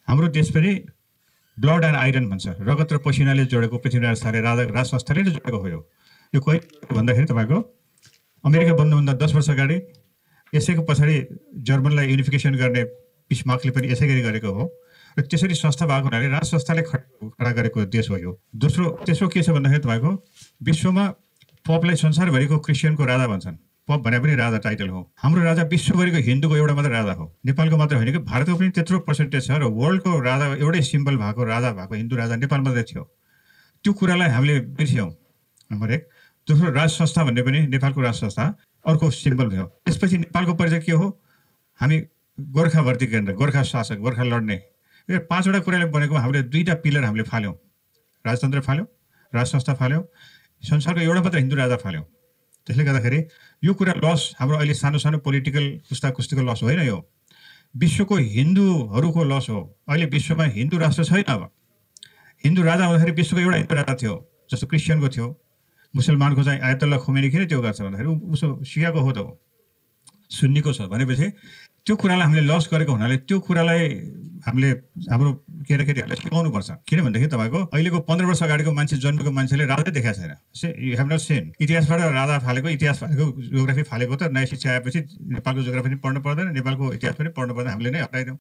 हाम्रो देश पनि ब्लड एन्ड आइरन भन्छ, रगत र पसिनाले जोडेको पृथ्वीनारायण शाहले राज संस्थाले नै जोडेको हो। यो कहिले भन्दाखेरि तपाईँको अमेरिका बन्नुभन्दा 10 वर्ष अगाडि यसैको पछाडि जर्मनलाई युनिफिकेसन गर्ने बिस्मार्कले पनि यसै गरी गरेको हो र त्यसरी संस्था भएको हुनाले राज संस्थाले खडा गरेको देश हो यो। तेस्रो के छ भन्दाखेरि तपाईँको विश्वमा पपलाई संसारभरिको क्रिस्चियनको राजा भन्छन्। पप भने पनि राजा टाइटल हो। हाम्रो राजा विश्वभरिको हिन्दूको एउटा मात्र राजा हो, नेपालको मात्र होइन कि भारतको पनि त्यत्रो पर्सेन्टेज छ र वर्ल्डको राजा एउटै सिम्बल भएको राजा भएको हिन्दू राजा नेपाल मात्रै थियो। त्यो कुरालाई हामीले बिर्स्यौँ, नम्बर 1। दोस्रो, राज संस्था भन्ने पनि नेपालको राज संस्था अर्को सिम्बल भयो। त्यसपछि नेपालको परिचय के हो? हामी गोर्खा भर्ती केन्द्र, गोर्खा शासक, गोर्खा लड्ने, यो 5वटा कुराले बनेको हामीले 2टा पिलर हामीले फाल्यौँ। राजतन्त्र फाल्यौँ, राज संस्था फाल्यौँ, संसारको एउटा मात्र हिन्दू राजा फाल्यौँ। त्यसले गर्दाखेरि यो कुरा लस हाम्रो अहिले सानो सानो पोलिटिकल कुस्ताकुस्तीको लस होइन, यो विश्वको हिन्दूहरूको लस हो। अहिले विश्वमा हिन्दू राष्ट्र छैन। अब हिन्दू राजा हुँदाखेरि विश्वको एउटा हिन्दू राजा थियो, जस्तो क्रिस्चियनको थियो। मुसलमानको चाहिँ आयतुल्ला खोमेनी किन त्यो गर्छ भन्दाखेरि उसो सियाको हो त हो, सुन्नीको छ भनेपछि त्यो कुरालाई हामीले लस गरेको हुनाले त्यो कुरालाई हामीले हाम्रो केटाकेटीहरूलाई सिकाउनुपर्छ। किन भनेदेखि तपाईँको अहिलेको 15 वर्ष अगाडिको मान्छे जन्मेको मान्छेले राजै देखाएको छैन। You have not seen. इतिहासबाट राजा फालेको, इतिहास फालेको, जियोग्राफी फालेको त नयाँ शिक्षा आएपछि नेपालको जियोग्राफी पनि पढ्नु पर्दैन, नेपालको इतिहास पनि पढ्नु पर्दैन, हामीले नै हटाइदियौँ।